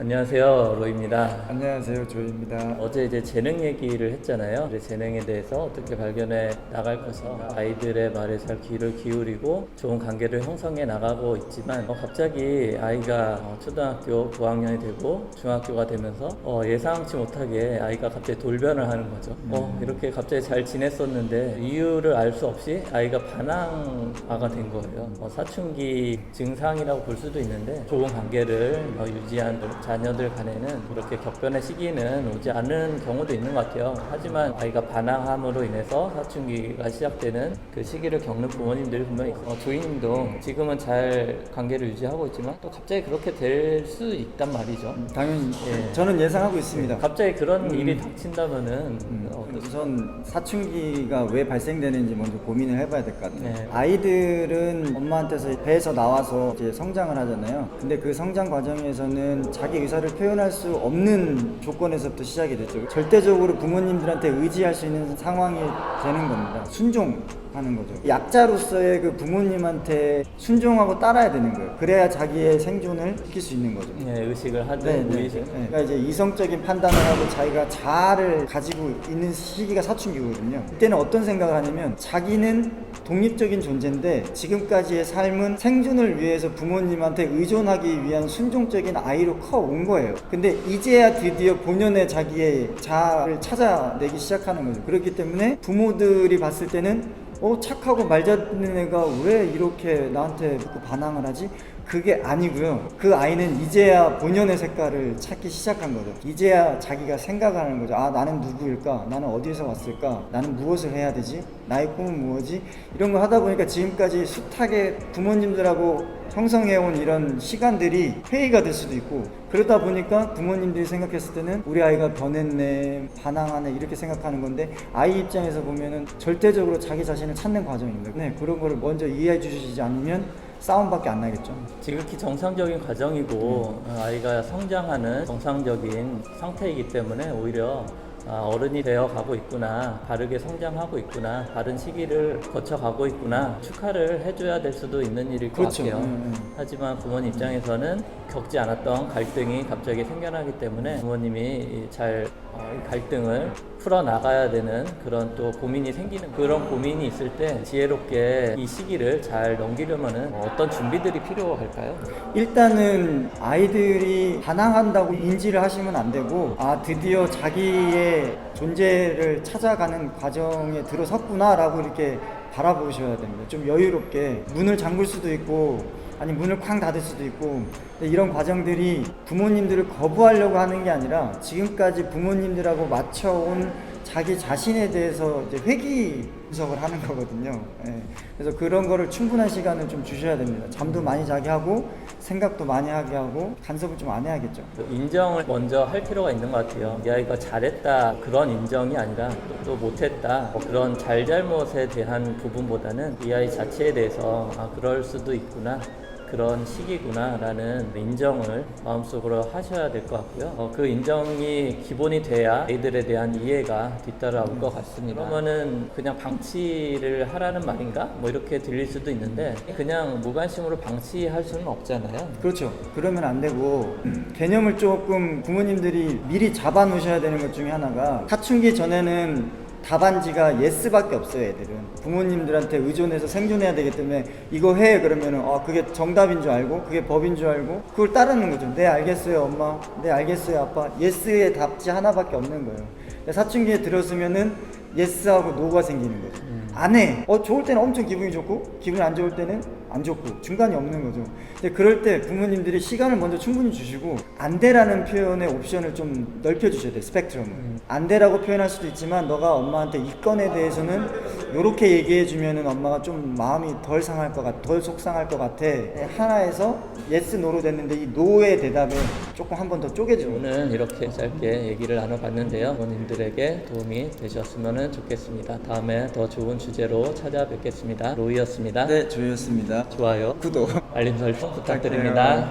안녕하세요, 로이입니다. 안녕하세요, 조이입니다. 어제 이제 재능 얘기를 했잖아요. 이제 재능에 대해서 어떻게 발견해 나갈 것인가, 아이들의 말에 잘 귀를 기울이고 좋은 관계를 형성해 나가고 있지만 갑자기 아이가 초등학교 고학년이 되고 중학교가 되면서 예상치 못하게 아이가 갑자기 돌변을 하는 거죠. 이렇게 갑자기 잘 지냈었는데 이유를 알 수 없이 아이가 반항아가 된 거예요. 사춘기 증상이라고 볼 수도 있는데 좋은 관계를 유지한 자녀들 간에는 이렇게 격변의 시기는 오지 않는 경우도 있는 것 같아요. 하지만 아이가 반항함으로 인해서 사춘기가 시작되는 그 시기를 겪는 부모님들이 분명히 있어요. 조이님도 지금은 잘 관계를 유지하고 있지만 또 갑자기 그렇게 될 수 있단 말이죠. 당연히 예. 저는 예상하고 있습니다. 갑자기 그런 일이 닥친다면은 우선 사춘기가 왜 발생되는지 먼저 고민을 해봐야 될 것 같아요. 네. 아이들은 엄마한테서 배에서 나와서 이제 성장을 하잖아요. 근데 그 성장 과정에서는 자기 의사를 표현할 수 없는 조건에서부터 시작이 됐죠. 절대적으로 부모님들한테 의지할 수 있는 상황이 되는 겁니다. 순종하는 거죠. 약자로서의 그 부모님한테 순종하고 따라야 되는 거예요. 그래야 자기의 생존을 지킬 수 있는 거죠. 네, 의식을 하든 무의식. 그러니까 이제 이성적인 판단을 하고 자기가 자아를 가지고 있는 시기가 사춘기거든요. 그때는 어떤 생각을 하냐면 자기는 독립적인 존재인데 지금까지의 삶은 생존을 위해서 부모님한테 의존하기 위한 순종적인 아이로 커온 거예요. 근데 이제야 드디어 본연의 자기의 자아를 찾아내기 시작하는 거죠. 그렇기 때문에 부모들이 봤을 때는 착하고 말 듣는 애가 왜 이렇게 나한테 자꾸 반항을 하지? 그게 아니고요. 그 아이는 이제야 본연의 색깔을 찾기 시작한 거죠. 이제야 자기가 생각하는 거죠. 아, 나는 누구일까? 나는 어디에서 왔을까? 나는 무엇을 해야 되지? 나의 꿈은 무엇이? 이런 거 하다 보니까 지금까지 숱하게 부모님들하고 형성해온 이런 시간들이 회의가 될 수도 있고, 그러다 보니까 부모님들이 생각했을 때는 우리 아이가 변했네, 반항하네, 이렇게 생각하는 건데 아이 입장에서 보면은 절대적으로 자기 자신을 찾는 과정입니다. 네, 그런 거를 먼저 이해해 주시지 않으면 싸움밖에 안 나겠죠. 지극히 정상적인 과정이고 아이가 성장하는 정상적인 상태이기 때문에 오히려 어른이 되어 가고 있구나, 바르게 성장하고 있구나, 바른 시기를 거쳐가고 있구나 축하를 해줘야 될 수도 있는 일일 것 그렇죠. 같아요. 하지만 부모님 입장에서는 겪지 않았던 갈등이 갑자기 생겨나기 때문에 부모님이 잘 이 갈등을 풀어나가야 되는 그런 또 고민이 생기는, 그런 고민이 있을 때 지혜롭게 이 시기를 잘 넘기려면 어떤 준비들이 필요할까요? 일단은 아이들이 반항한다고 인지를 하시면 안 되고, 아, 드디어 자기의 존재를 찾아가는 과정에 들어섰구나 라고 이렇게 바라보셔야 됩니다. 좀 여유롭게 문을 잠글 수도 있고 아니 문을 쾅 닫을 수도 있고, 근데 이런 과정들이 부모님들을 거부하려고 하는 게 아니라 지금까지 부모님들하고 맞춰온 자기 자신에 대해서 이제 회귀 분석을 하는 거거든요. 예. 그래서 그런 거를 충분한 시간을 좀 주셔야 됩니다. 잠도 많이 자게 하고 생각도 많이 하게 하고 간섭을 좀 안 해야겠죠. 인정을 먼저 할 필요가 있는 것 같아요. 이 아이가 잘했다 그런 인정이 아니라 또 못했다 그런 잘잘못에 대한 부분보다는 이 아이 자체에 대해서 그럴 수도 있구나, 그런 시기구나 라는 인정을 마음속으로 하셔야 될 것 같고요. 그 인정이 기본이 돼야 아이들에 대한 이해가 뒤따라올 것 같습니다. 그러면은 그냥 방치를 하라는 말인가? 뭐 이렇게 들릴 수도 있는데 그냥 무관심으로 방치할 수는 없잖아요. 그렇죠. 그러면 안 되고 개념을 조금 부모님들이 미리 잡아 놓으셔야 되는 것 중에 하나가, 사춘기 전에는 답안지가 예스밖에 없어요. 애들은 부모님들한테 의존해서 생존해야 되기 때문에 이거 해 그러면은 그게 정답인 줄 알고 그게 법인 줄 알고 그걸 따르는 거죠. 네, 알겠어요 엄마, 네, 알겠어요 아빠. 예스의 답지 하나밖에 없는 거예요. 사춘기에 들었으면은 예스하고 노가 생기는 거죠. 안 해. 좋을 때는 엄청 기분이 좋고 기분이 안 좋을 때는 안 좋고 중간이 없는 거죠. 근데 그럴 때 부모님들이 시간을 먼저 충분히 주시고 안 돼라는 표현의 옵션을 좀 넓혀 주셔야 돼요. 스펙트럼을. 안 돼라고 표현할 수도 있지만 너가 엄마한테 이 건에 대해서는 요렇게 얘기해 주면은 엄마가 좀 마음이 덜 상할 것 같아, 덜 속상할 것 같아. 하나에서 예스 노로 됐는데 이 노의 대답에 조금 한 번 더 쪼개줘. 오늘 이렇게 짧게 얘기를 나눠봤는데요. 부모님들에게 도움이 되셨으면 좋겠습니다. 다음에 더 좋은 주제로 찾아뵙겠습니다. 로이였습니다. 네, 조이였습니다. 좋아요, 구독, 알림 설정 부탁드립니다.